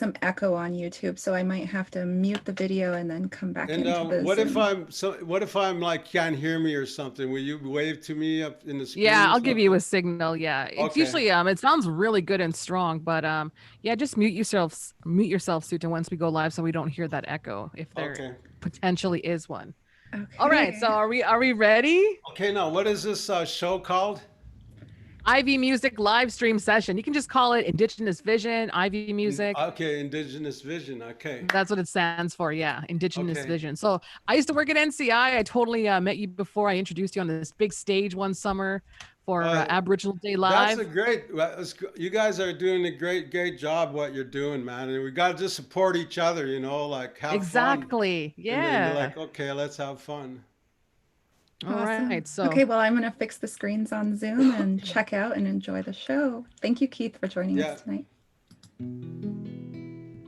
some echo on YouTube, so I might have to mute the video and then come back And into the what if Zoom. what if I'm like can't hear me or something? Will you wave to me up in the Yeah, screen or I'll give you something? a signal. Yeah. It's Okay. usually it sounds really good and strong, but yeah, just mute yourself, Suta, once we go live so we don't hear that echo if there Okay. potentially is one. All right, so Okay. are we ready? Okay. Now, what is this show called? IVMusic Livestream Session. You can just call it Indigenous Vision, IV Music. Okay, Indigenous Vision. Okay. That's what it stands for. Yeah, Indigenous Okay. Vision. So I used to work at NCI. I totally met you before. I introduced you on this big stage one summer for Uh, Aboriginal Day that's a Live. great. You guys are doing a great job. What you're doing, man, and we got to just support each other. You know, like have fun, Exactly. and then you're Yeah. like, okay, let's have fun. All right. Awesome. So, Okay, well, I'm going to fix the screens on Zoom and check out and enjoy the show. Thank you, Keith, for joining Yeah. us tonight.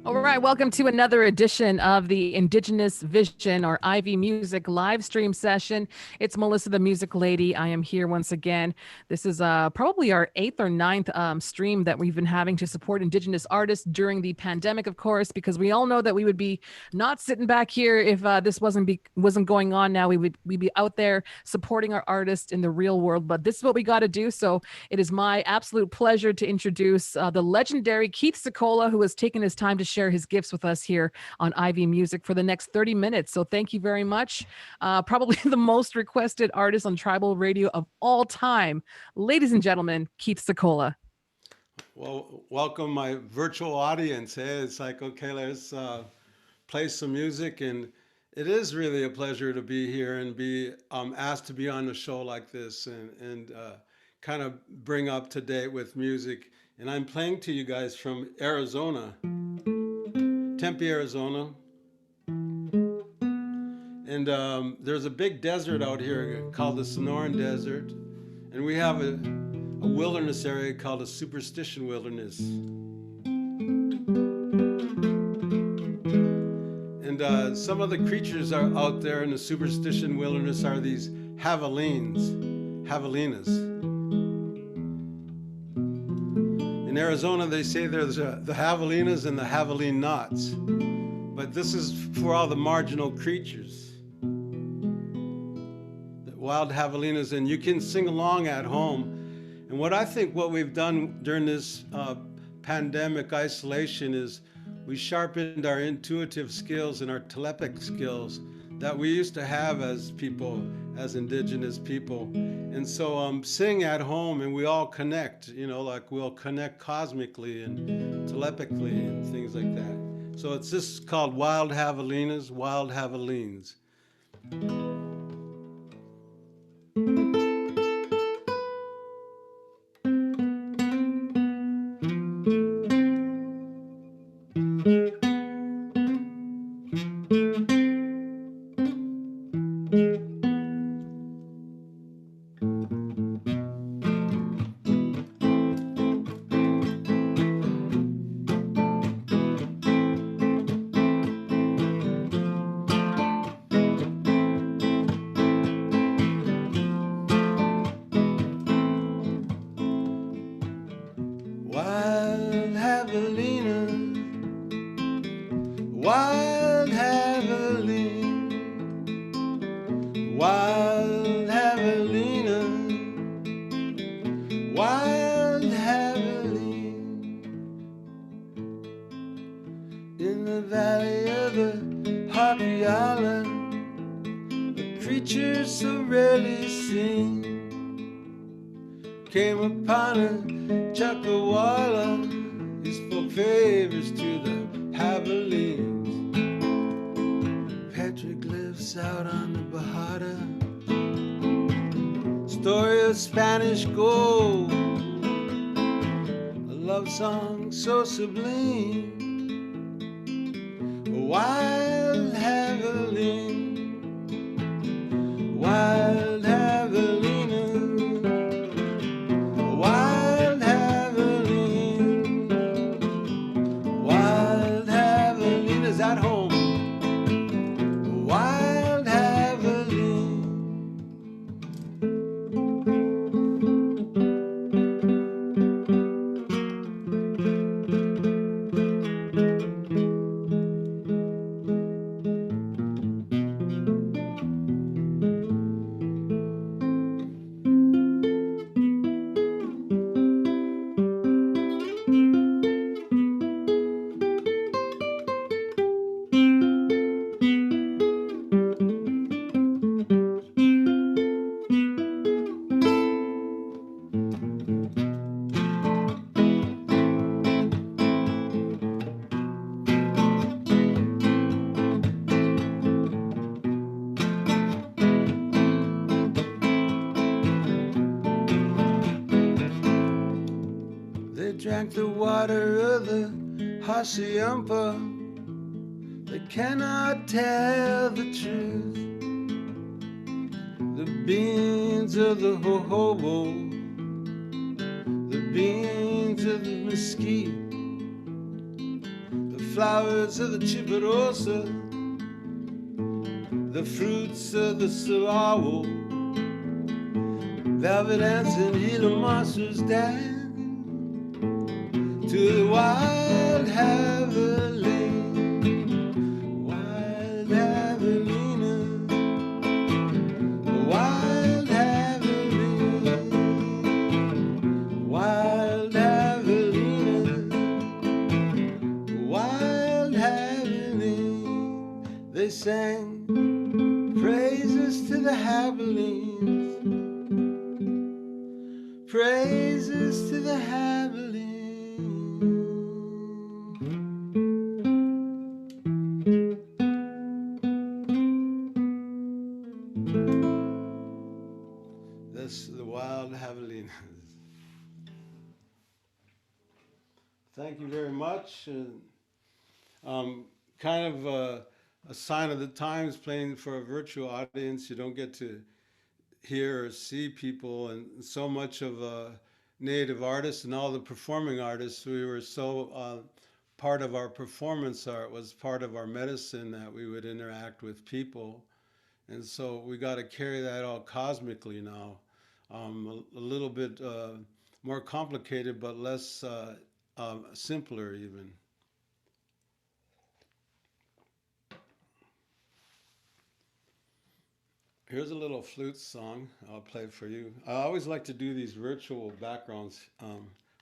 all right. Welcome to another edition of the Indigenous Vision or Ivy Music live stream session. It's Melissa, the music lady. I am here once again. This is probably our 8th or 9th stream that we've been having to support Indigenous artists during the pandemic, of course, because we all know that we would be not sitting back here if this wasn't going on. Now we'd be out there supporting our artists in the real world. But this is what we got to do. So it is my absolute pleasure to introduce the legendary Keith Secola, who has taken his time to share his gifts with us here on Ivy Music for the next 30 minutes. So thank you very much. Probably the most requested artist on tribal radio of all time. Ladies and gentlemen, Keith Secola. Well, welcome my virtual audience. Hey, it's like, okay, let's play some music. And it is really a pleasure to be here and be asked to be on a show like this and kind of bring up to date with music. And I'm playing to you guys from Arizona, Tempe, Arizona. And there's a big desert out here called the Sonoran Desert. And we have a wilderness area called a superstition wilderness. And some of the creatures are out there in the superstition wilderness are these javelinas. In Arizona, they say there's the javelinas and the javelin knots. But this is for all the marginal creatures. The wild javelinas, and you can sing along at home. And what we've done during this pandemic isolation is we sharpened our intuitive skills and our telepathic skills that we used to have as people, as indigenous people. And so sing at home and we all connect, you know, like we'll connect cosmically and telepathically and things like that. So it's this called Wild Javelinas, Wild Javelins. Wild Javelina, Wild Javelin, Wild Javelina, Wild Javelin. In the valley of the Harpy Island, the creatures so rarely seen came upon a Chakawala, he spoke favors to the Javelins. Petroglyphs out on the Bahada, story of Spanish gold, a love song so sublime, a wild javelin, wild javelina. Wild javelin, wild javelin is at home. Wild javelin. drank the water of the Hassayampa. They cannot tell the truth. The beans of the jojoba, the beans of the mesquite, the flowers of the chiparosa, the fruits of the sawawa, velvet ants and Gila monsters dance to the wild javelin, wild javelina, wild javelin, wild javelina, wild javelin. They sang praises to the javelins, praises to the javelin. That's the wild javelinas. Thank you very much. Kind of a sign of the times, playing for a virtual audience. You don't get to hear or see people, and so much of native artists and all the performing artists, we were so part of our performance art was part of our medicine, that we would interact with people. And so we got to carry that all cosmically now. A little bit more complicated, but less simpler even. Here's a little flute song I'll play for you. I always like to do these virtual backgrounds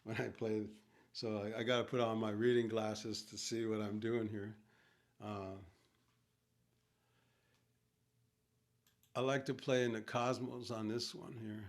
when I play, so I got to put on my reading glasses to see what I'm doing here. I like to play in the cosmos on this one here.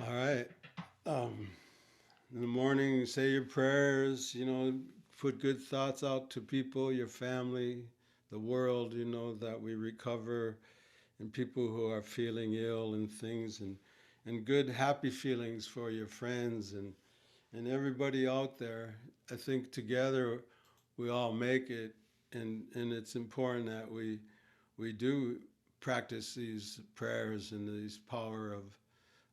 All right. In the morning, say your prayers, put good thoughts out to people, your family, the world, that we recover, and people who are feeling ill and things, and good, happy feelings for your friends and everybody out there. I think together we all make it, and it's important that we do practice these prayers and these power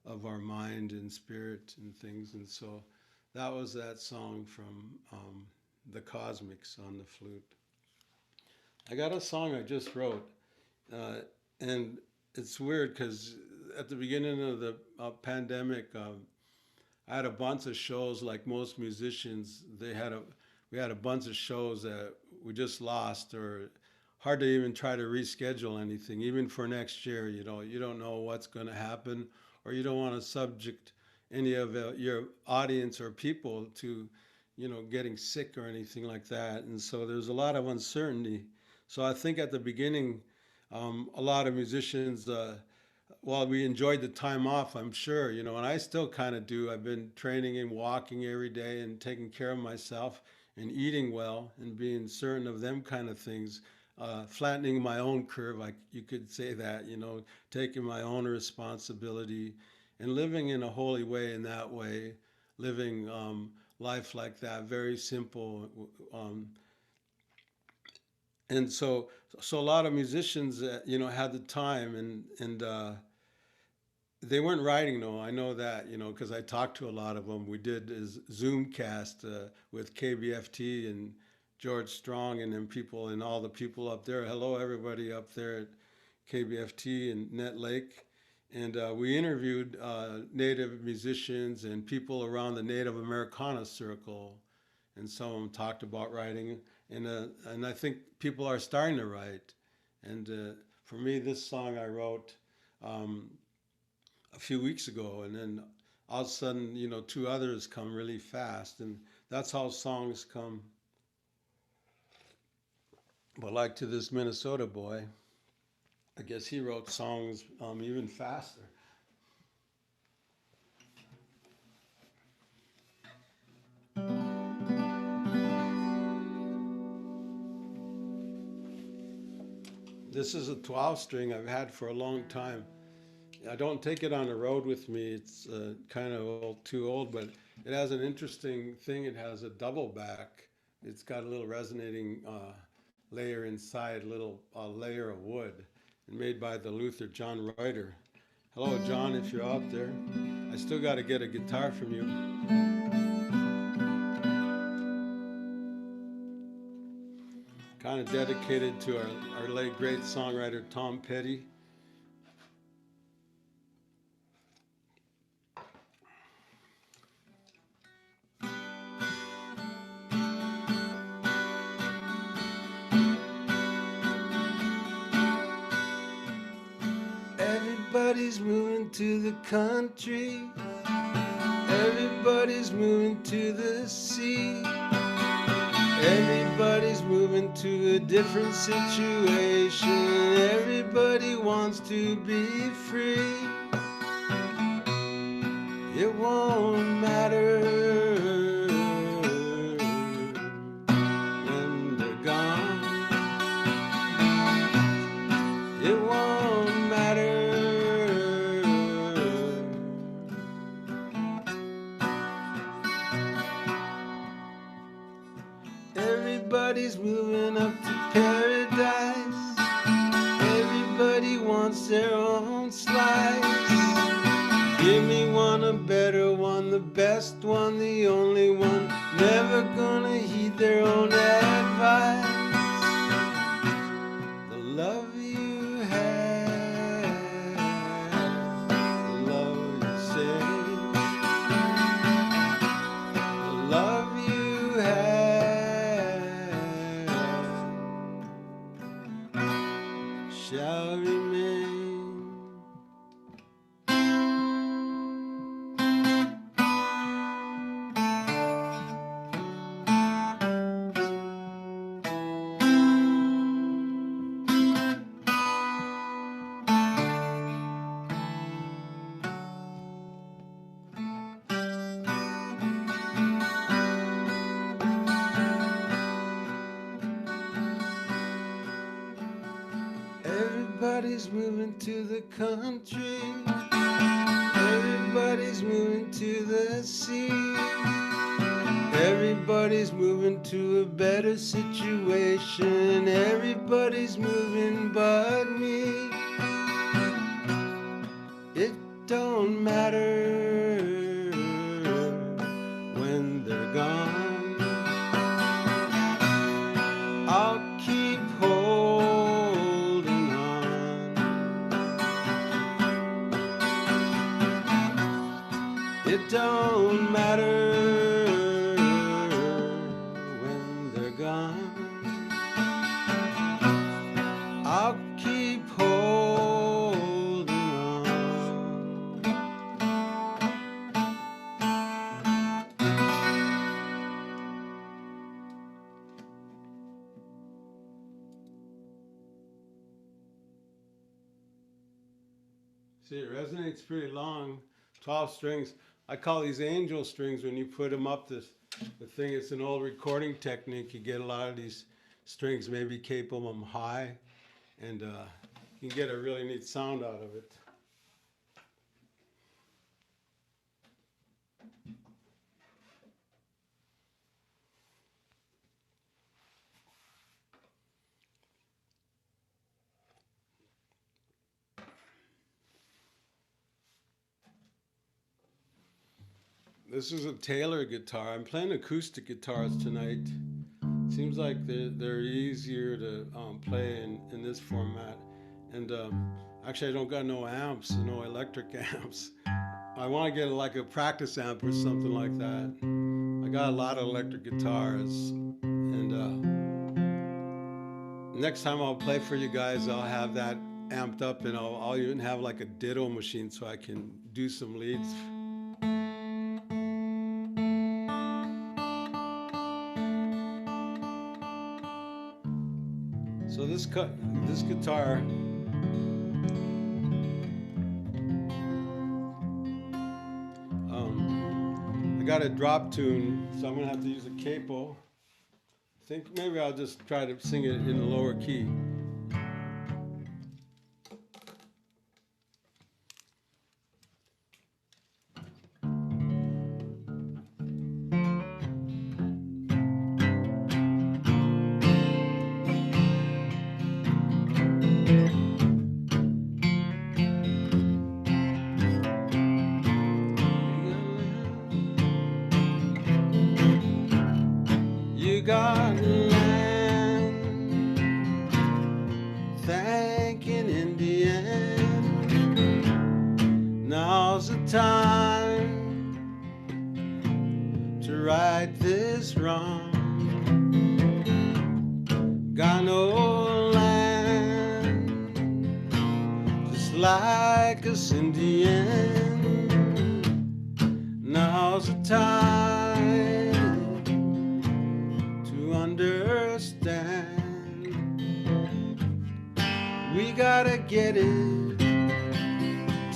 of our mind and spirit and things. And so that was that song from the Cosmics on the flute. I got a song I just wrote. And it's weird because at the beginning of the pandemic, I had a bunch of shows. Like most musicians, we had a bunch of shows that we just lost, or hard to even try to reschedule anything, even for next year. You don't know what's going to happen, or you don't want to subject any of your audience or people to, getting sick or anything like that. And so there's a lot of uncertainty. So I think at the beginning, a lot of musicians, well, we enjoyed the time off, I'm sure, and I still kind of do. I've been training and walking every day and taking care of myself and eating well and being certain of them kind of things, flattening my own curve, like you could say that, taking my own responsibility and living in a holy way in that way, living life like that, very simple. And so a lot of musicians, had the time and they weren't writing, though. I know that, because I talked to a lot of them. We did a Zoomcast with KBFT and George Strong and them people and all the people up there. Hello, everybody up there at KBFT and Net Lake. And we interviewed Native musicians and people around the Native Americana circle. And some of them talked about writing. And I think people are starting to write. And for me, this song I wrote a few weeks ago, and then all of a sudden, two others come really fast, and that's how songs come. But like to this Minnesota boy, I guess he wrote songs even faster. This is a 12 string I've had for a long time. I don't take it on the road with me. It's kind of too old, but it has an interesting thing. It has a double back. It's got a little resonating layer inside, a little layer of wood, and made by the Luther John Reuter. Hello, John, if you're out there. I still got to get a guitar from you. Kind of dedicated to our late great songwriter Tom Petty. Everybody's moving to the country. Everybody's moving to the sea. Everybody's moving to a different situation. Everybody wants to be free. It won't matter when they're gone. It won't matter. Everybody's moving up to paradise. Everybody wants their own slice. Give me one, a better one, the best one, the only one. Never gonna heed their own advice. The love you have, the love you say, the love you have shall remain. Everybody's moving to the country. Everybody's moving to the sea. Everybody's moving to a better situation. Everybody's moving but me. It don't matter when they're gone. I'll keep holding on. It don't matter when they're gone. I'll keep holding on. See, it resonates pretty long, 12 strings. I call these angel strings when you put them up the thing. It's an old recording technique. You get a lot of these strings, maybe cape them high, and you can get a really neat sound out of it. This is a Taylor guitar. I'm playing acoustic guitars tonight. Seems like they're easier to play in this format. And actually, I don't got no amps, no electric amps. I want to get like a practice amp or something like that. I got a lot of electric guitars. And next time I'll play for you guys, I'll have that amped up, and I'll even have like a ditto machine so I can do some leads. So this guitar, I got a drop tune, so I'm gonna have to use a capo. I think maybe I'll just try to sing it in a lower key. You got land, thanking Indian. Now's the time to right this wrong. Got no land, just like us Indian. Now's the time to understand. We gotta get it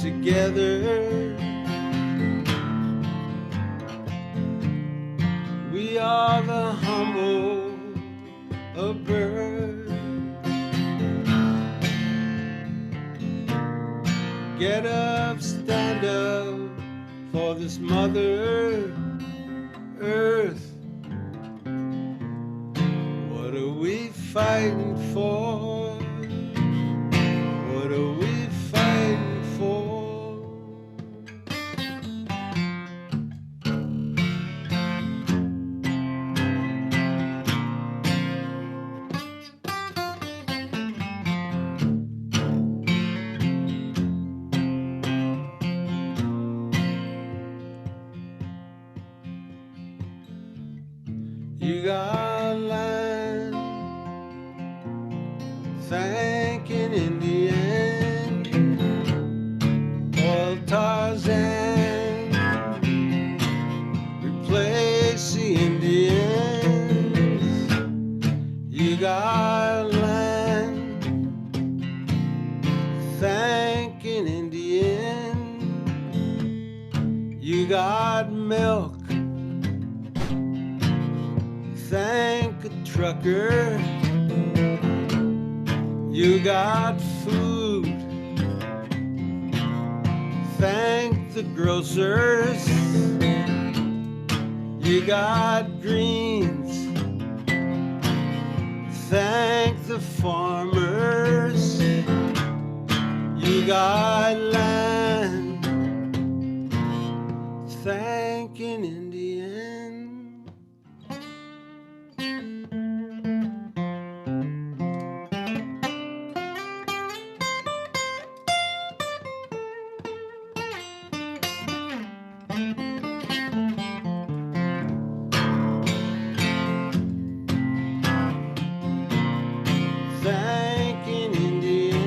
together. We are the humble of birth. Get up, stand up for this Mother Earth. What are we fighting for? What are we fighting for? You got land, thanking Indian, oil Tarzan, replace the Indians. You got land, thanking Indian. You got milk, thank a trucker. You got food, thank the grocers. You got greens, thank the farmers. You got land, thank an Indian. Thanking Indian.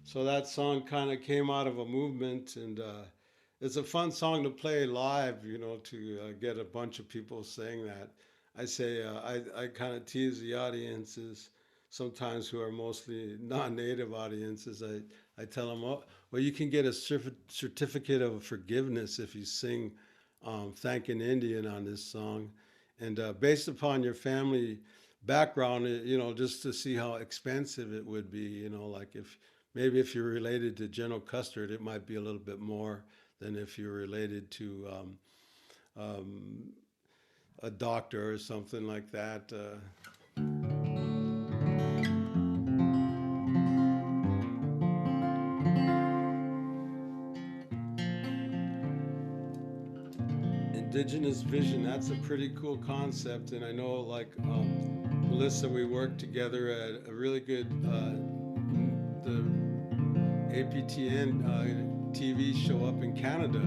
So that song kind of came out of a movement, and it's a fun song to play live, you know, to get a bunch of people saying that. I say, I kind of tease the audiences sometimes who are mostly non-native audiences. I tell them, oh, well, you can get a certificate of forgiveness if you sing Thanking Indian on this song. And based upon your family background, you know, just to see how expensive it would be, you know, like if maybe if you're related to General Custard, it might be a little bit more than if you're related to a doctor or something like that. Indigenous vision, that's a pretty cool concept. And I know, like Melissa, we worked together at a really good the APTN TV show up in Canada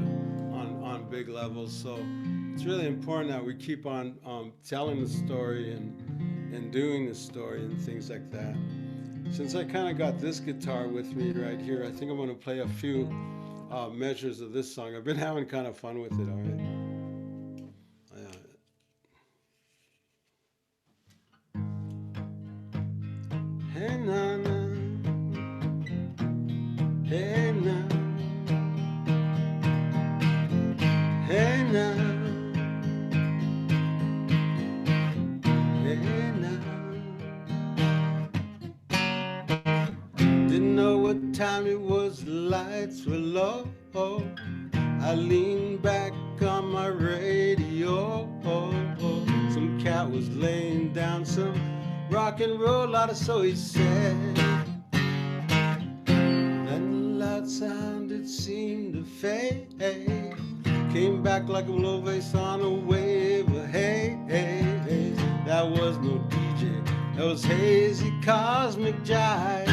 on big levels. So it's really important that we keep on telling the story and doing the story and things like that. Since I kind of got this guitar with me right here, I think I'm going to play a few measures of this song. I've been having kind of fun with it, all right? Hey na na, hey na, hey na, hey na. Didn't know what time it was, the lights were low. I leaned back on my radio. Some cat was laying down some rock and roll out of, so he said. Then the loud sound, it seemed to fade. Came back like a low bass on a wave of haze. That was no DJ, that was hazy cosmic jive.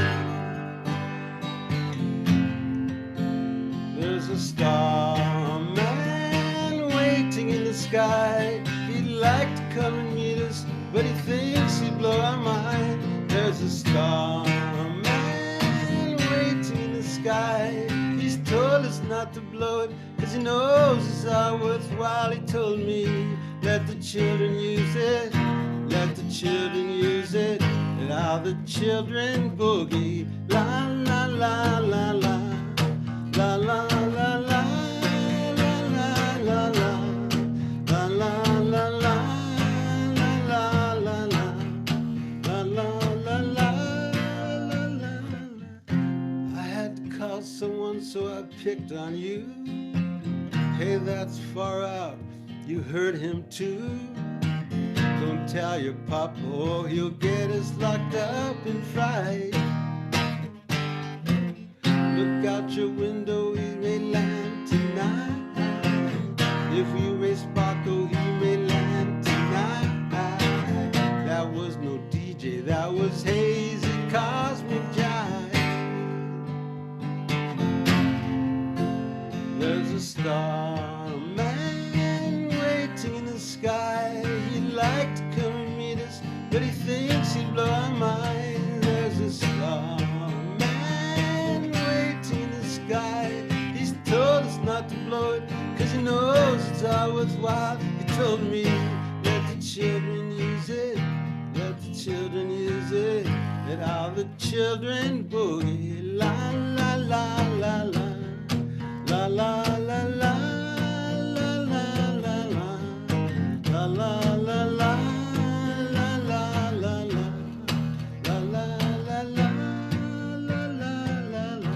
There's a starman waiting in the sky. He'd like to come and meet us, but he thinks he'd blow our mind. There's a starman waiting in the sky. He's told us not to blow it, cause he knows it's all worthwhile. He told me, let the children use it, let the children use it, let all the children boogie. La la la la la, la la la la, la la la la, la la la la. Someone, so I picked on you. Hey, that's far out, you heard him too. Don't tell your papa or he'll get us locked up in fright. Look out your window, he may land tonight. If you may sparkle, he may land tonight. That was no DJ, that was hazy cosmic jive. There's a starman waiting in the sky. He'd like to come and meet us, but he thinks he'd blow our mind. There's a starman waiting in the sky. He's told us not to blow it, cause he knows it's all worthwhile. He told me, let the children use it, let the children use it, let all the children boogie. La la la la la. La la la la, la la la la, la la la la, la la la la, la la la la, la la la la.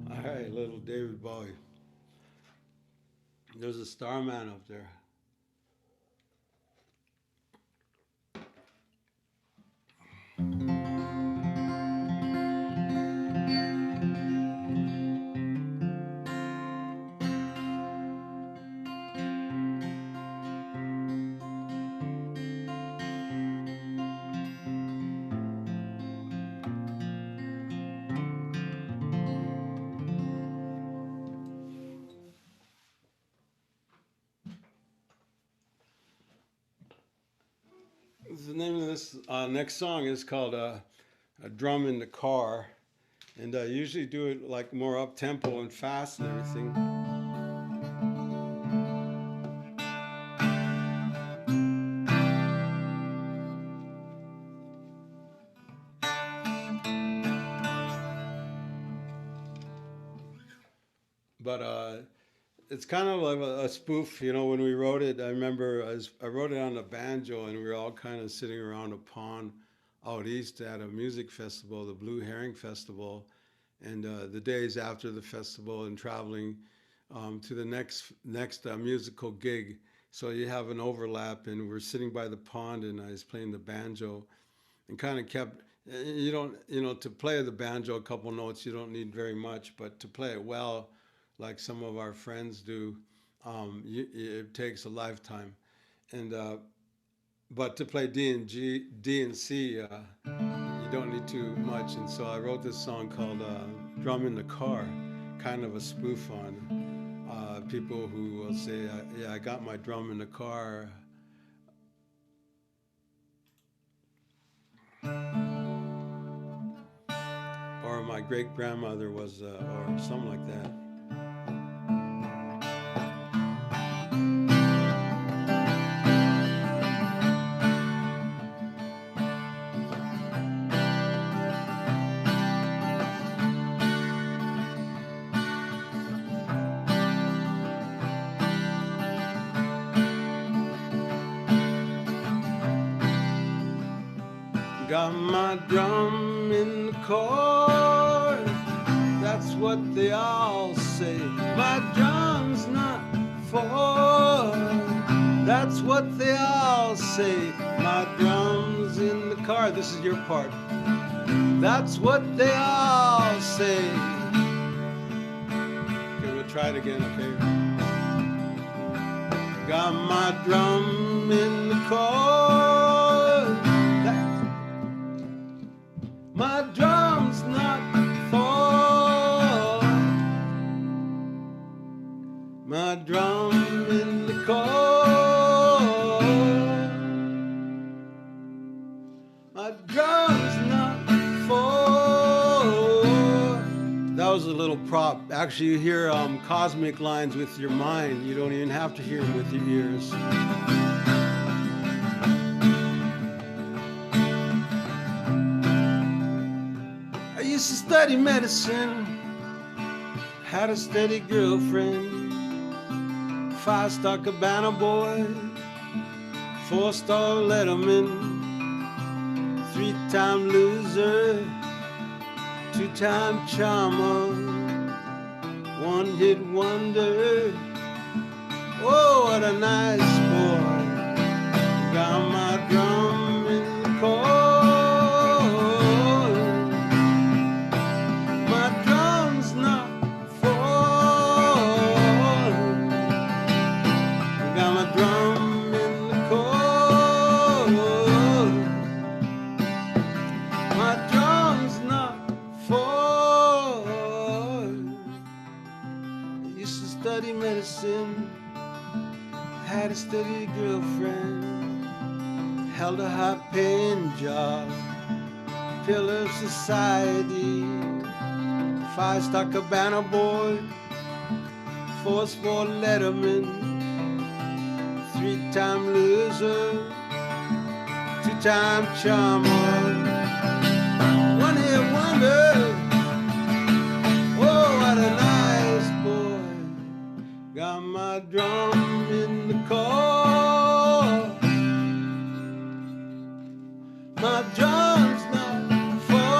All right, little David Bowie. There's a starman up there. name of this next song is called A Drum in the Car. And I usually do it like more up tempo and fast and everything. But it's kind of like a spoof, you know. When we wrote it, I remember I wrote it on the banjo, and we were all kind of sitting around a pond out east at a music festival, the Blue Herring Festival, and the days after the festival, and traveling to the next musical gig. So you have an overlap, and we're sitting by the pond, and I was playing the banjo, and kind of kept. You don't, you know, to play the banjo a couple notes, you don't need very much, but to play it well, like some of our friends do, it takes a lifetime. And but to play D and C, you don't need too much. And so I wrote this song called "Drum in the Car," kind of a spoof on people who will say, "Yeah, I got my drum in the car." Or my great grandmother was, or something like that. Got my drum in the car, that's what they all say. My drum's not for, that's what they all say. My drum's in the car, this is your part. That's what they all say. Okay, we'll try it again, okay? Got my drum in the car. My drum's not for, my drum in the car. My drum's not for. That was a little prop. Actually, you hear cosmic lines with your mind. You don't even have to hear them with your ears. I used to study medicine, had a steady girlfriend, 5-star Cabana boy, 4-star Letterman, 3-time loser, 2-time charmer, 1-hit wonder. Oh, what a nice boy. Got my drum in the car. Medicine, had a steady girlfriend, held a high-paying job, pillar of society, 5-star Cabana boy, 4-sport Letterman, 3-time loser, 2-time charmer, 1-hit wonder. Oh, what a nice boy. Got my drum in the car. My drum's not for.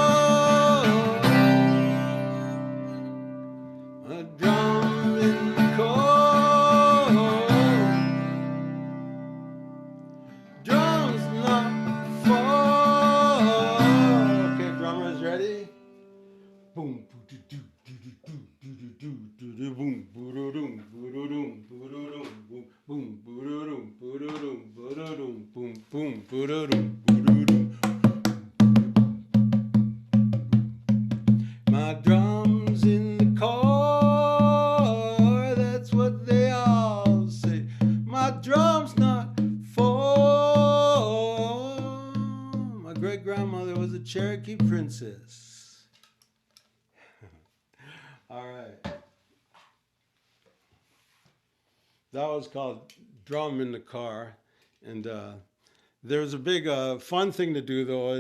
My drum in the car. Drum's not for. Okay, drummers ready? Boom, boom, do, do, do, do, do, do, do, do, do, boom, boom, boom, boom, boom, boom, boom, boom, boom. My drum's in the car, that's what they all say. My drum's not for, Cookie Princess. All right. That was called Drum in the Car. And there's a big fun thing to do, though.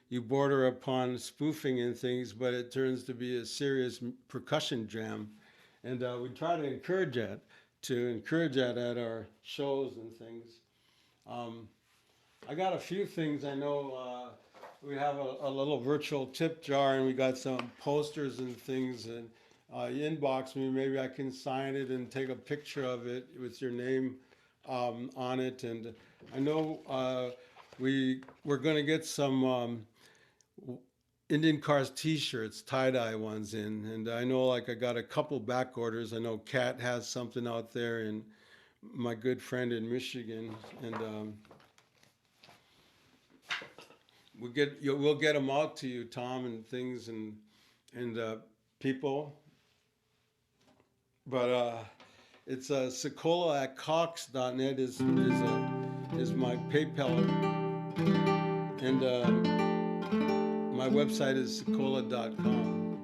You border upon spoofing and things, but it turns to be a serious percussion jam. And we try to encourage that at our shows and things. I got a few things. I know we have a little virtual tip jar, and we got some posters and things. And inbox me, maybe I can sign it and take a picture of it with your name on it. And I know we're going to get some Indian Cars T-shirts, tie-dye ones in. And I know, like, I got a couple back orders. I know Kat has something out there, and my good friend in Michigan. And we'll get them out to you, Tom, and things, and people. But it's Secola@cox.net is my PayPal, and my website is Secola.com.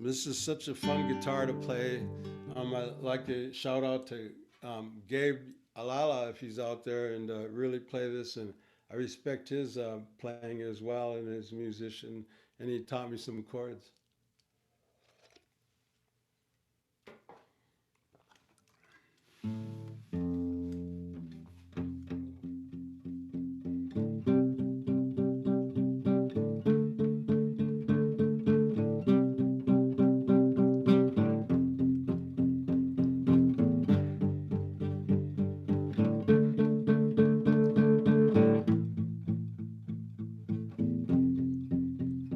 This is such a fun guitar to play. I'd like to shout out to Gabe Alala if he's out there, and really play this. And I respect his playing as well, and his musician, and he taught me some chords.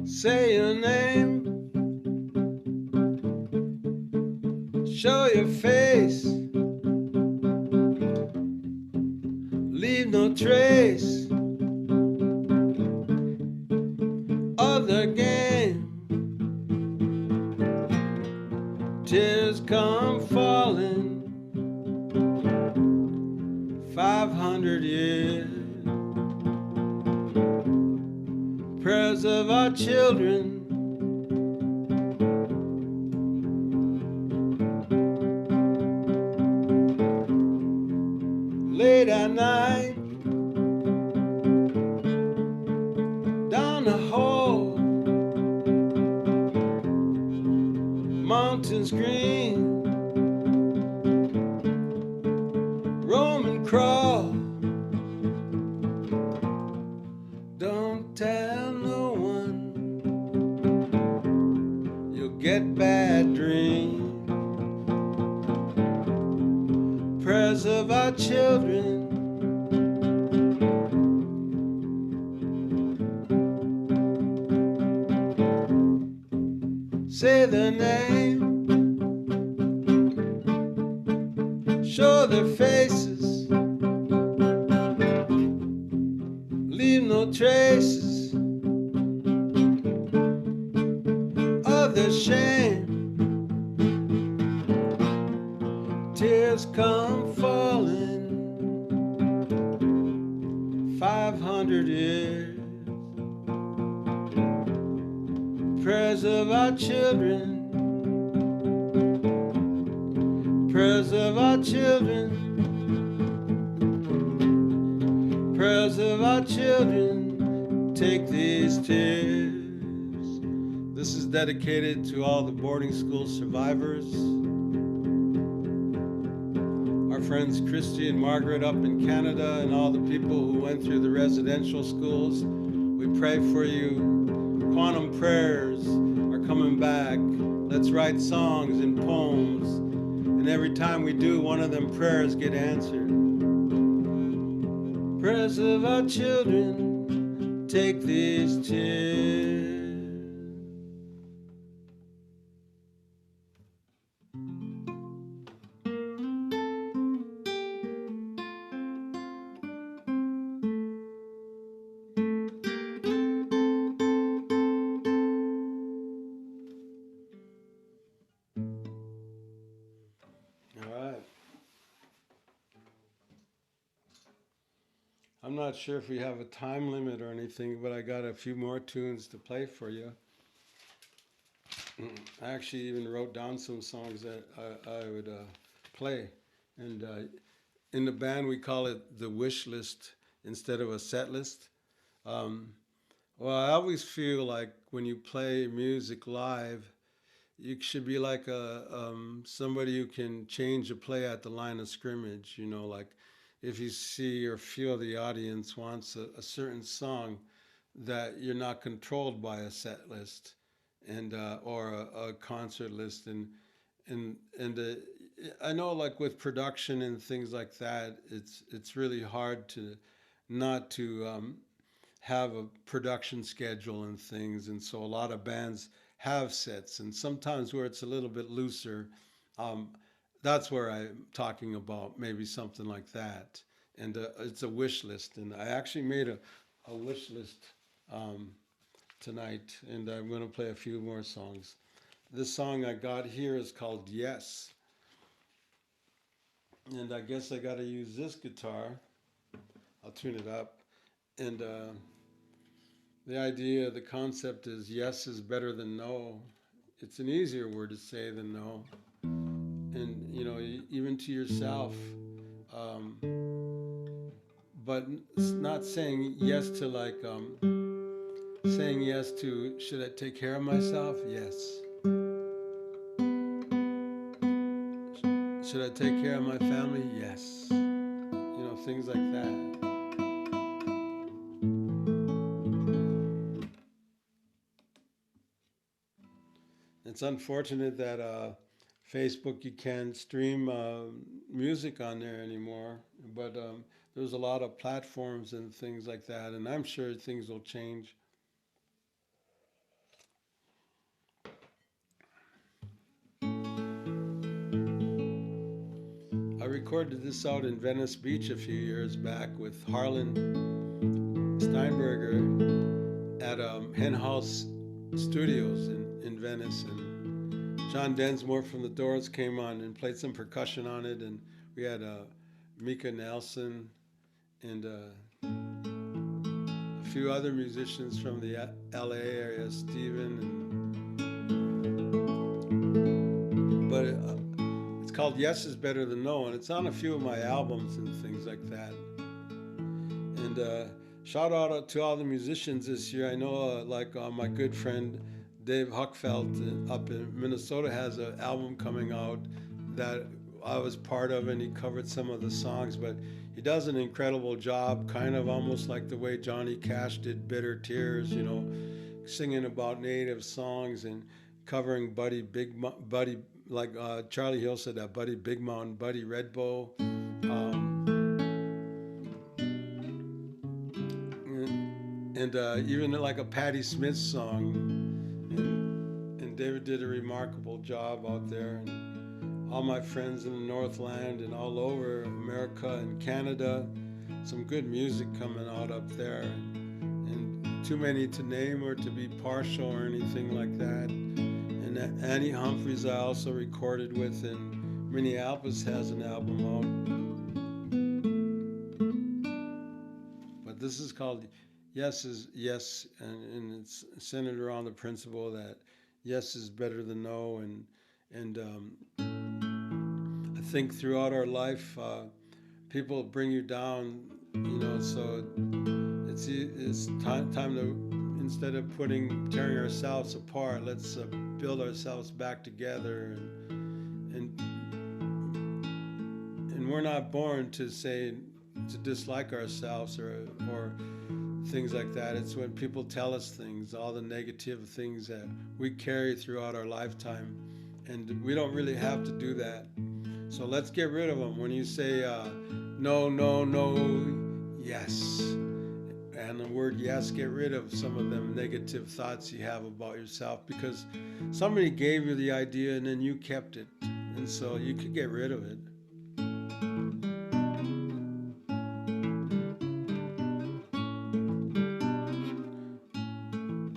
Say your name, show your face, leave no trace of the game. Tears come falling, 500 years. Prayers of our children, late at night, down the hall, mountains green, roam and crawl. Don't tell no one, you'll get bad dreams. Prayers of our children, say their name, show their faces, leave no traces of their shame. Tears come falling, 500 years. Prayers of our children, prayers of our children, prayers of our children, take these tears. This is dedicated to all the boarding school survivors. Our friends Christy and Margaret up in Canada, and all the people who went through the residential schools. We pray for you. Quantum prayers are coming back. Let's write songs and poems. And every time we do, one of them prayers get answered. Prayers of our children, take these tears. All right. I'm not sure if we have a time limit or anything, but I got a few more tunes to play for you. I actually even wrote down some songs that I would play. And in the band, we call it the wish list instead of a set list. Um, well, I always feel like when you play music live, you should be like somebody who can change a play at the line of scrimmage. You know, like if you see or feel the audience wants a certain song, that you're not controlled by a set list and or a concert list and I know like with production and things like that, it's really hard to not to have a production schedule and things, and so a lot of bands have sets, and sometimes where it's a little bit looser, um, that's where I'm talking about maybe something like that, and it's a wish list, and I actually made a wish list um, tonight, and I'm going to play a few more songs. This song I got here is called Yes, and I guess I got to use this guitar. I'll tune it up, and the idea, the concept is yes is better than no. It's an easier word to say than no. And, you know, even to yourself. Um, but it's not saying yes to like, saying yes to, should I take care of myself? Yes. Should I take care of my family? Yes. You know, things like that. It's unfortunate that Facebook, you can't stream music on there anymore, but there's a lot of platforms and things like that, and I'm sure things will change. I recorded this out in Venice Beach a few years back with Harlan Steinberger at Hen House Studios in Venice, and John Densmore from the Doors came on and played some percussion on it, and we had Mika Nelson and a few other musicians from the LA area, Steven, but it's called Yes is Better Than No, and it's on a few of my albums and things like that. And shout out to all the musicians this year. I know my good friend Dave Huckfeld up in Minnesota has an album coming out that I was part of, and he covered some of the songs, but he does an incredible job, kind of almost like the way Johnny Cash did Bitter Tears, you know, singing about native songs and covering Buddy, like Charlie Hill said, that Buddy Big Mountain, Buddy Redbow. And even like a Patti Smith song. And David did a remarkable job out there. And all my friends in the Northland and all over America and Canada, some good music coming out up there. And too many to name or to be partial or anything like that. And Annie Humphreys I also recorded with in Minneapolis has an album out. But this is called Yes is Yes, and it's centered around the principle that yes is better than no, and I think throughout our life, people bring you down, you know. So it's time to, instead of tearing ourselves apart, let's build ourselves back together, and we're not born to dislike ourselves or things like that. It's when people tell us things, all the negative things that we carry throughout our lifetime, and we don't really have to do that. So let's get rid of them. When you say no, no, no, yes, and the word yes, get rid of some of them negative thoughts you have about yourself, because somebody gave you the idea and then you kept it, and so you could get rid of it.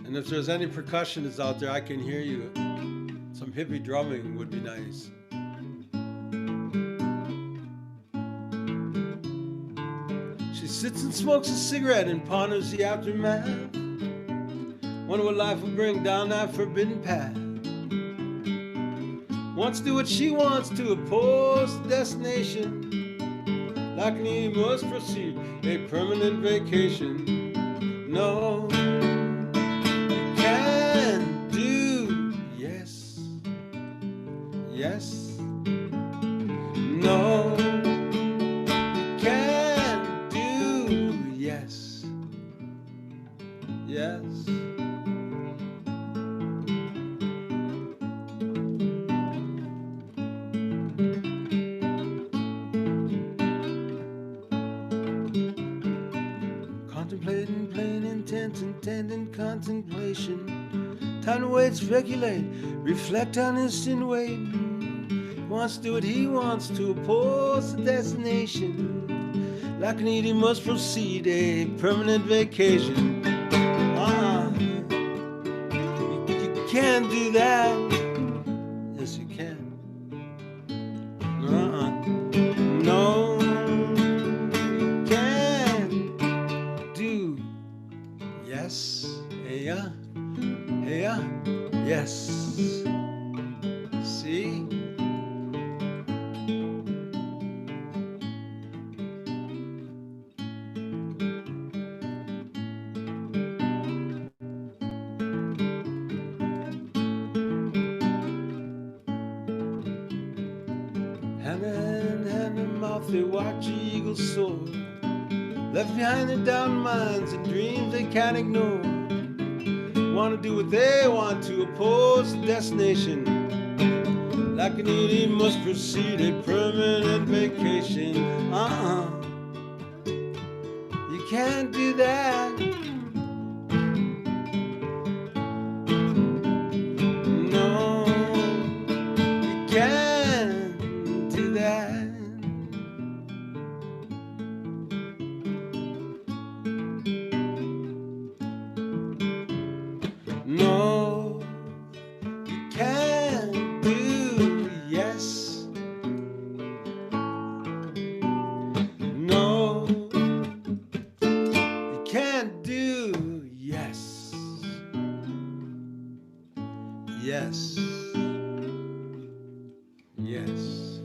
And if there's any percussionists out there, I can hear you. Some hippie drumming would be nice. She She sits and smokes a cigarette and ponders the aftermath. Wonder what life will bring down that forbidden path. Wants to do what she wants to oppose the destination. Like an he must proceed a permanent vacation. No, you can do yes, yes. No, you can do yes, yes. Contemplating plain intent, intending contemplation. Time to wait, speculate, reflect on insinuate. Wants to do what he wants to oppose the destination. Like an he must proceed a permanent vacation. You can't do that. Yes, you can. No, you can't do. Yes, hey, yes. See? Hand in hand in mouth, they watch the eagles soar. Left behind their down minds and dreams they can't ignore. Want to do what they want to oppose the destination. Like an idiot must proceed a permanent vacation. You can't do that. No, you can't do that. No, you can't do yes. No, you can't do yes. Yes. Yes.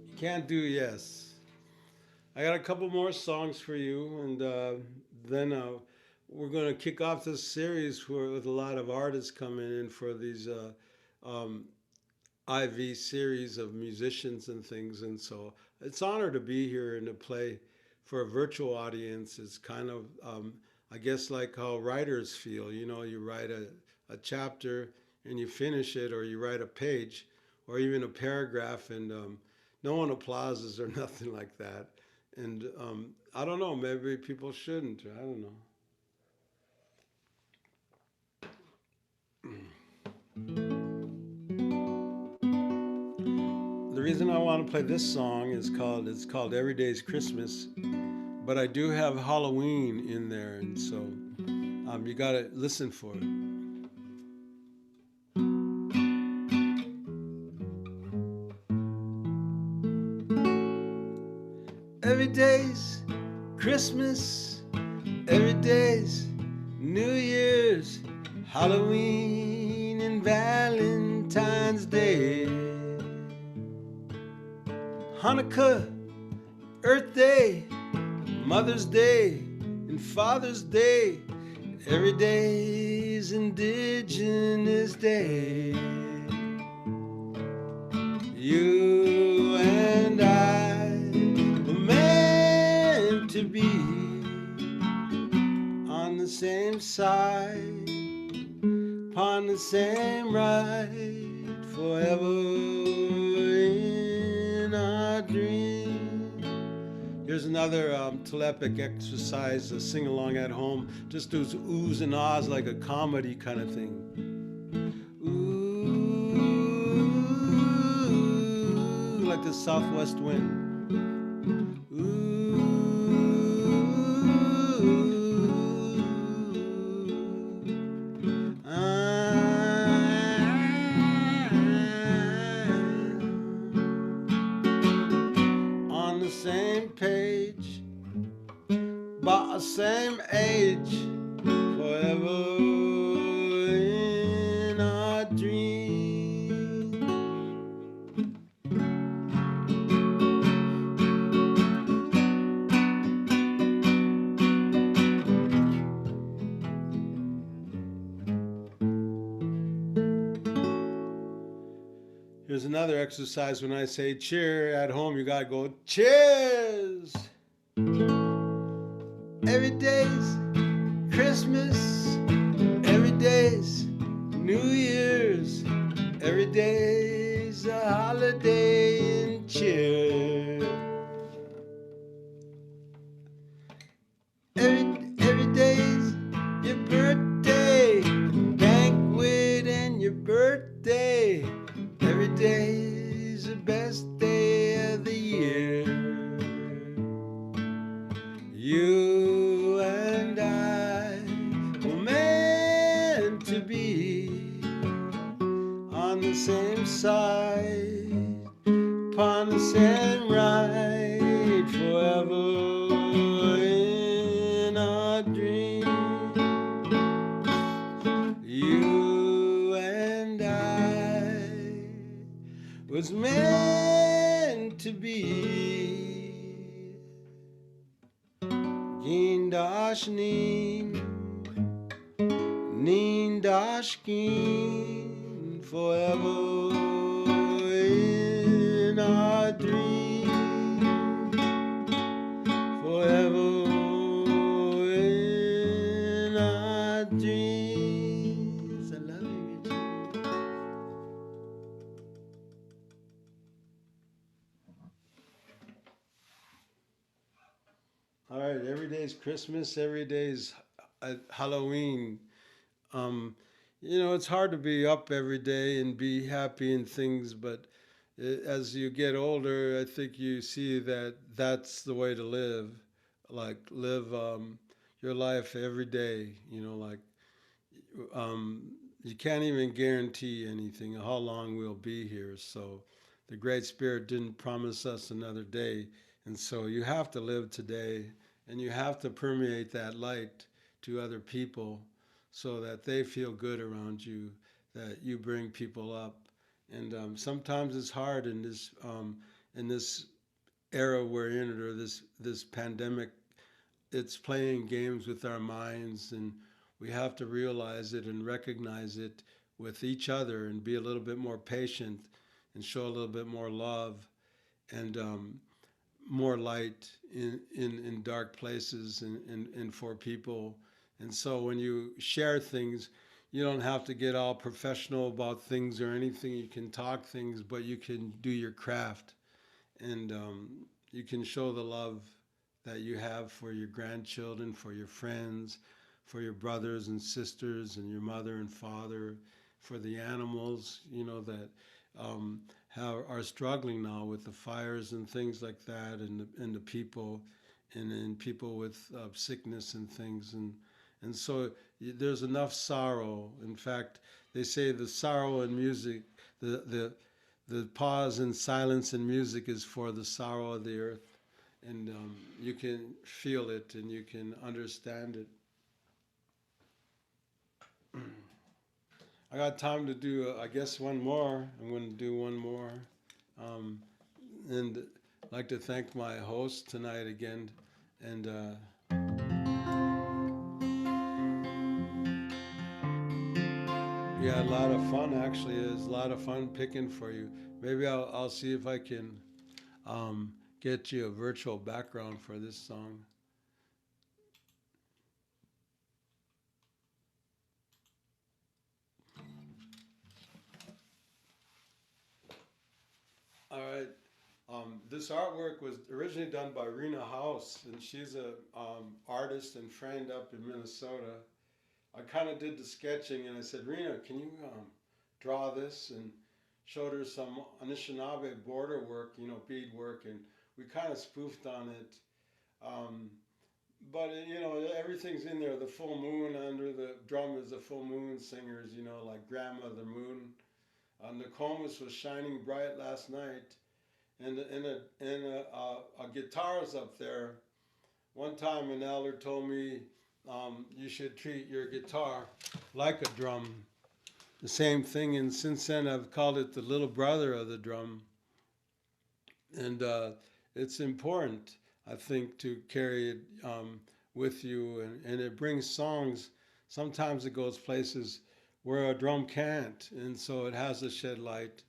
You can't do yes. I got a couple more songs for you, and then we're going to kick off this series with a lot of artists coming in for these IV series of musicians and things. And so it's an honor to be here and to play for a virtual audience. It's kind of, I guess, like how writers feel. You know, you write a chapter and you finish it, or you write a page or even a paragraph, and no one applauses or nothing like that. And I don't know, maybe people shouldn't. I don't know. The reason I want to play this song is it's called Every Day's Christmas, but I do have Halloween in there, and so you got to listen for it. Every day's Christmas, every day's New Year's, Halloween and Valentine's Day, Hanukkah, Earth Day, Mother's Day, and Father's Day. Every day's Indigenous Day. You and I were meant to be on the same side, upon the same ride, forever in our dream. Here's another telepathic exercise, sing along at home. Just those oohs and ahs like a comedy kind of thing. Ooh, like the southwest wind. On the same same page, about the same age, forever in our dreams. Here's another exercise. When I say cheer at home, you gotta go cheers. Every day's Christmas, every day's New Year's, every day's a holiday and cheer. Every day's your birthday, banquet and your birthday. Every day's the best day of the year. You and I were meant to be on the same side, upon the same ride, forever in our dream. You and I was meant to be. Geen dash neen, neen dash geen, forever in our dream, forever in our dreams. I love you, Richie. All right, every day's Christmas, every day's Halloween. Um, it's hard to be up every day and be happy and things, but as you get older, I think you see that that's the way to live. Like, live your life every day, you can't even guarantee anything, how long we'll be here. So the Great Spirit didn't promise us another day. And so you have to live today, and you have to permeate that light to other people so that they feel good around you, that you bring people up. And sometimes it's hard in this era we're in, or this pandemic. It's playing games with our minds, and we have to realize it and recognize it with each other and be a little bit more patient and show a little bit more love and more light in dark places and for people. And so when you share things, you don't have to get all professional about things or anything. You can talk things, but you can do your craft, and you can show the love that you have for your grandchildren, for your friends, for your brothers and sisters, and your mother and father, for the animals, that are struggling now with the fires and things like that, and the people, and people with sickness and things, and so there's enough sorrow. In fact, they say the sorrow in music, the pause and silence in music is for the sorrow of the earth, and you can feel it and you can understand it. I got time to do, I guess, one more. I'm going to do one more. And I'd like to thank my host tonight again. And we had a lot of fun, actually. It was a lot of fun picking for you. Maybe I'll see if I can get you a virtual background for this song. All right. This artwork was originally done by Rena House, and she's a artist and friend up in Minnesota. I kind of did the sketching, and I said, Rena, can you draw this? And showed her some Anishinaabe border work, bead work, and we kind of spoofed on it. But everything's in there. The full moon under the drum is the full moon singers, like Grandmother Moon. Nokomis was shining bright last night, and a guitar's up there. One time an elder told me you should treat your guitar like a drum. The same thing, and since then I've called it the little brother of the drum. And it's important, I think, to carry it with you, and it brings songs. Sometimes it goes places where a drum can't, and so it has to shed light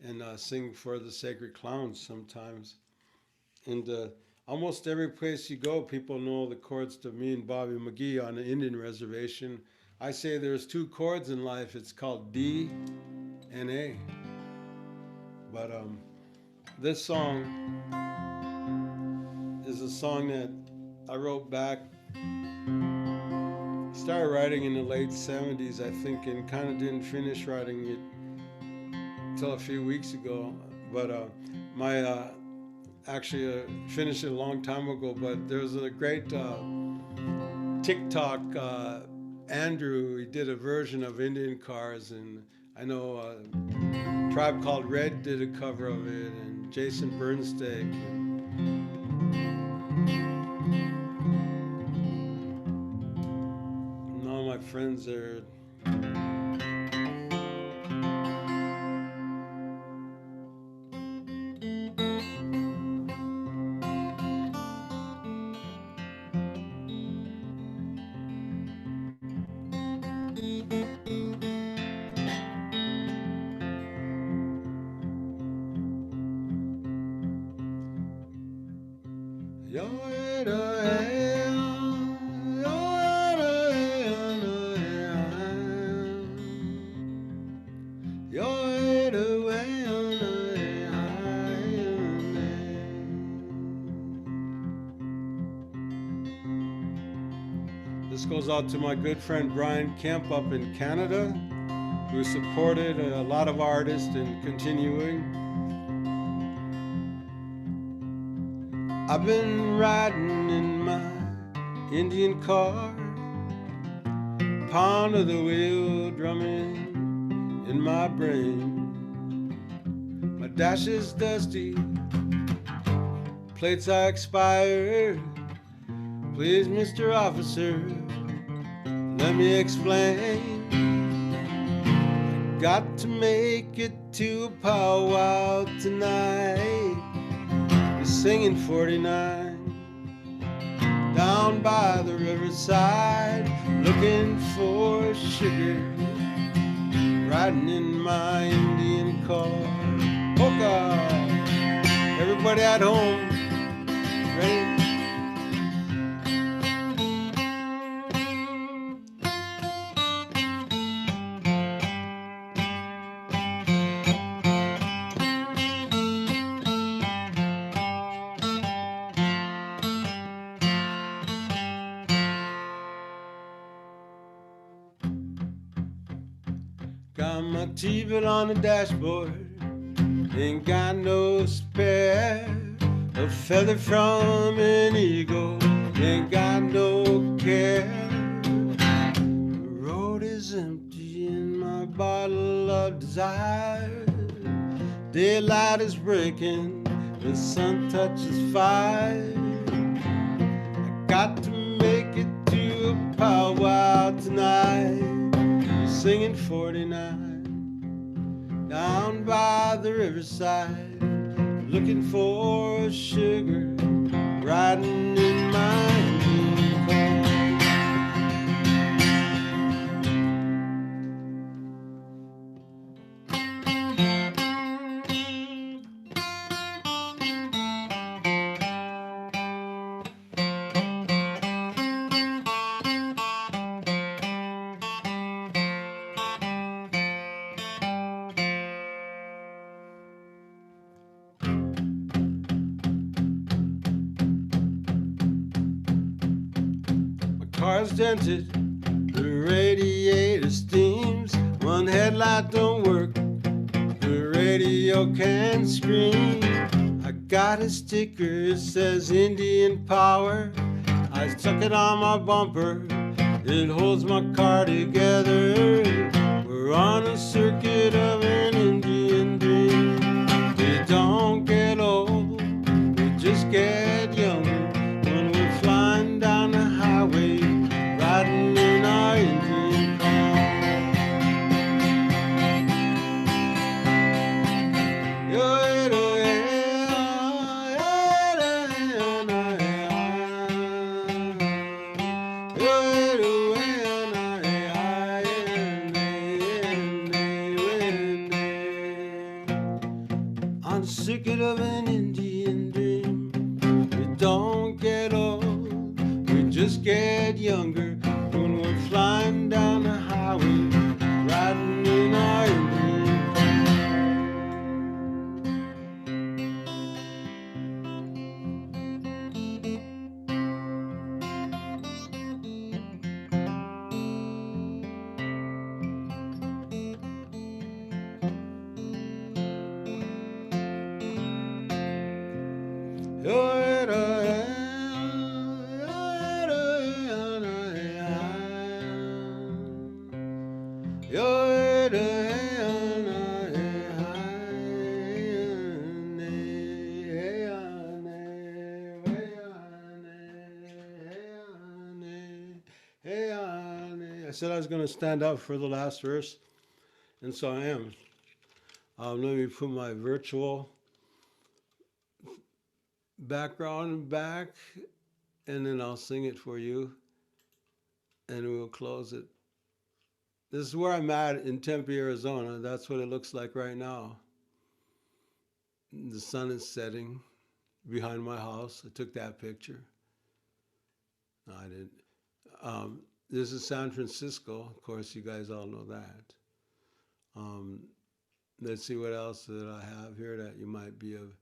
and sing for the sacred clowns sometimes. And almost every place you go, people know the chords to me and Bobby McGee on the Indian reservation. I say there's two chords in life. It's called D and A. But this song is a song that I wrote back, started writing in the late 70s, I think, and kind of didn't finish writing it until a few weeks ago. But actually finished it a long time ago. But there was a great TikTok, Andrew, he did a version of Indian Cars, and I know a Tribe Called Red did a cover of it, and Jason Bernstein. And all my friends there. This goes out to my good friend Brian Kemp up in Canada, who supported a lot of artists and continuing. I've been riding in my Indian car, pound of the wheel drumming in my brain. My dash is dusty, plates are expired. Please, Mr. Officer, let me explain. I got to make it to a powwow tonight. We're singing 49 down by the riverside, looking for sugar, riding in my Indian car. Polka! Everybody at home, ready? Got my T-bill on the dashboard, ain't got no spare. A feather from an eagle, ain't got no care. The road is empty in my bottle of desire. Daylight is breaking, the sun touches fire. I got to make it to a powwow tonight. Singing 49 down by the riverside, looking for sugar, riding in my Indian car. Car's dented, the radiator steams, one headlight don't work, the radio can scream. I got a sticker, it says Indian Power, I stuck it on my bumper, it holds my car together. We're on a circuit of an Indian dream. We don't get old, circuit of an Indian dream. We don't get old, we just get younger when we're flying down the highway, riding in our Indian I said I was going to stand up for the last verse, and so I am. Let me put my virtual background back, and then I'll sing it for you, and we'll close it. This is where I'm at in Tempe, Arizona. That's what it looks like right now. The sun is setting behind my house. I took that picture. No, I didn't. This is San Francisco. Of course, you guys all know that. Let's see what else that I have here that you might be of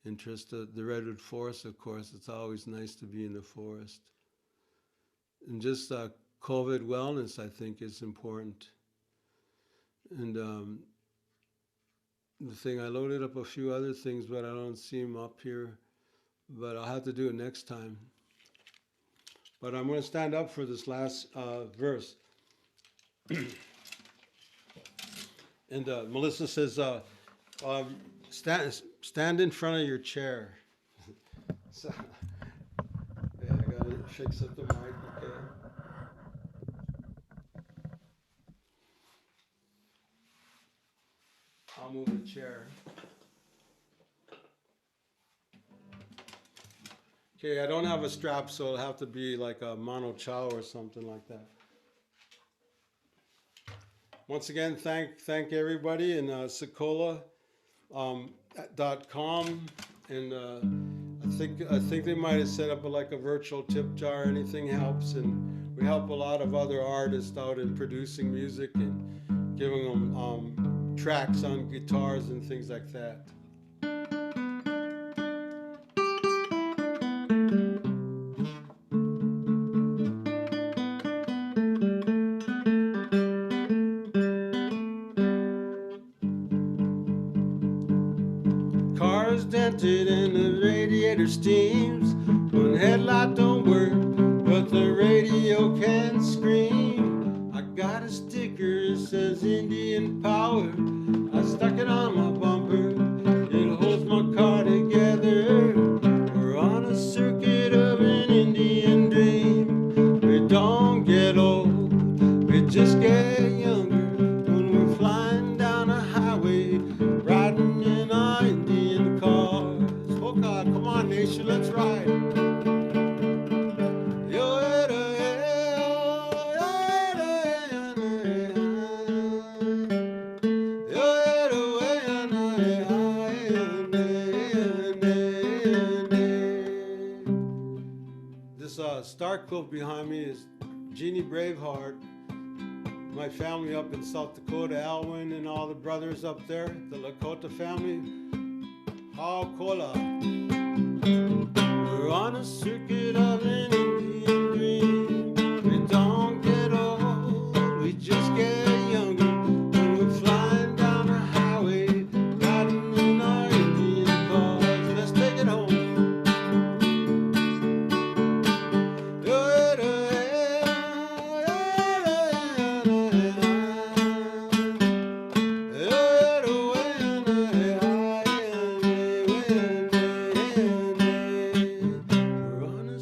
interest. The Redwood Forest, of course. It's always nice to be in the forest. And just COVID wellness, I think, is important. And the thing, I loaded up a few other things, but I don't see them up here. But I'll have to do it next time. But I'm going to stand up for this last verse. And Melissa says, stand in front of your chair. So, yeah, I got to fix up the mic, okay? I'll move the chair. Okay, I don't have a strap, so it'll have to be like a mono chow or something like that. Once again, thank everybody, and Secola.com, and I think they might have set up like a virtual tip jar. Anything helps, and we help a lot of other artists out in producing music and giving them tracks on guitars and things like that. Cars dented and the radiator steams. One headlight don't work, but the radio can scream. I got a sticker that says Indian Power. I stuck it on my bumper. It holds my car together. We're on a circuit of an Indian dream. We don't get old, we just get younger when we're flying down a highway, riding in our Indian cars. Oh God, come on nation, let's ride. This star quilt behind me is Jeannie Braveheart. My family up in South Dakota, Alwyn and all the brothers up there, the Lakota family. Haokola. We're on a circuit of an Indian dream. We don't get old, we just get younger when we're flying down the highway, riding in our Indian cars. Let's take it home. We're on a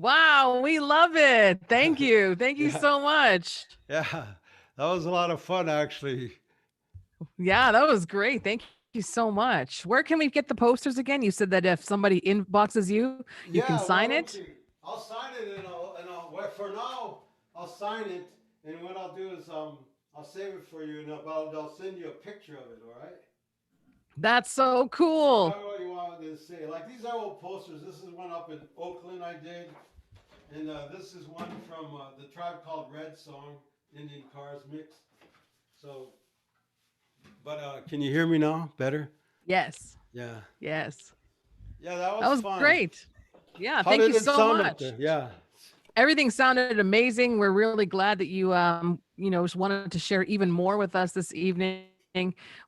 Wow, we love it. Thank you. Thank you Yeah, so much. yeah, that was a lot of fun actually. Yeah, that was great. Thank you so much. Where can we get the posters again? You said that if somebody inboxes you, you can Yeah, why sign don't it. you? I'll sign it well, for now, I'll sign it, and what I'll do is, I'll save it for you, and I'll send you a picture of it, all right? That's so cool. Whatever you want to say. Like, these are old posters. This is one up in Oakland I did, and this is one from the Tribe Called Red song, Indian Cars Mix. So, but can you hear me now better? Yes. Yeah. Yes. Yeah, that That was was fun. great. Yeah, How thank you did it so sound up much. there? Yeah. Everything sounded amazing. We're really glad that you just wanted to share even more with us this evening.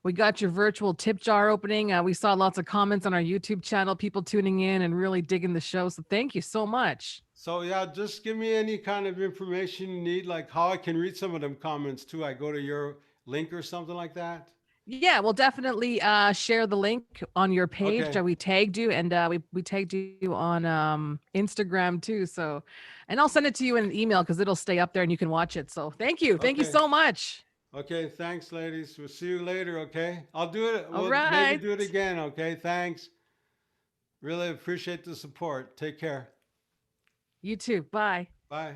We got your virtual tip jar opening. We saw lots of comments on our YouTube channel, people tuning in and really digging the show. So thank you so much. So yeah, just give me any kind of information you need, like how I can read some of them comments too. I go to your link or something like that. Yeah, we'll definitely share the link on your page. Okay. We tagged you and we tagged you on Instagram too. So, and I'll send it to you in an email because it'll stay up there and you can watch it. So thank you. Thank you Okay. so much. Okay. Thanks, ladies. We'll see you later. Okay. I'll do it. All We'll maybe right. do it again. Okay. Thanks. Really appreciate the support. Take care. You too. Bye. Bye.